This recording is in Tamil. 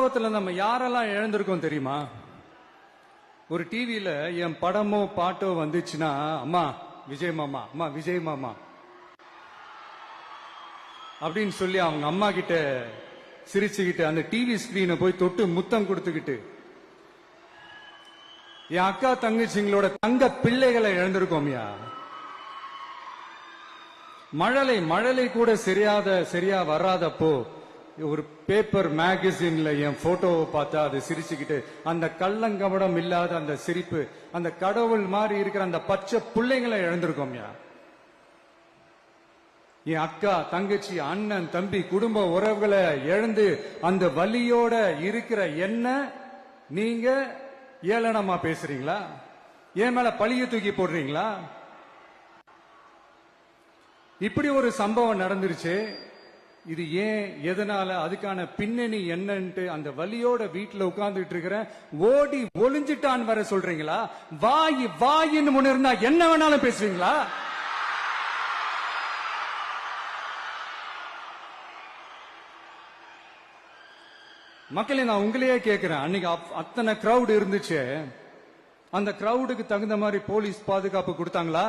நம்ம யாரெல்லாம் இழந்திருக்கோம் தெரியுமா? ஒரு டிவியில என் படமோ பாட்டோ வந்துச்சுன்னா, அம்மா விஜய் மாமா, அம்மா விஜய் மாமா அப்படின்னு சொல்லி அவங்க அம்மா கிட்ட சிரிச்சுக்கிட்டு அந்த டிவி ஸ்கிரீனை போய் தொட்டு முத்தம் கொடுத்துக்கிட்டு, என் அக்கா தங்கச்சிங்களோட தங்க பிள்ளைகளை இழந்திருக்கோம்யா. மழலை கூட சரியா வராதப்போ ஒரு பேப்பர் மேகசின்ல என் போட்டோவை பார்த்தா அது சிரிச்சுக்கிட்டு, அந்த கள்ளங்கபடம் இல்லாத அந்த சிரிப்பு, அந்த கடவுள் மாதிரி இருக்கிற அந்த பச்சை பிள்ளைங்களை இழந்திருக்கோம்யா. என் அக்கா தங்கச்சி அண்ணன் தம்பி குடும்ப உறவுகளை இழந்து அந்த வலியோட இருக்கிற என்ன நீங்க ஏளனமா பேசுறீங்களா? என் மேல பழிய தூக்கி போடுறீங்களா? இப்படி ஒரு சம்பவம் நடந்துருச்சு. இது ஏன், எதனால, அதுக்கான பின்னணி என்னன்ட்டு அந்த வலியோட வீட்டுல உட்கார்ந்துட்டு இருக்கிற ஓடி ஒளிஞ்சிட்டான் வர சொல்றீங்களா? வாயின்னு முன்ன இருந்தா என்ன வேணாலும் பேசுவீங்களா? மக்களே, நான் உங்களையே கேட்கிறேன், அன்னைக்கு அத்தனை கிரௌட் இருந்துச்சு, அந்த கிரௌடுக்கு தகுந்த மாதிரி போலீஸ் பாதுகாப்பு கொடுத்தாங்களா?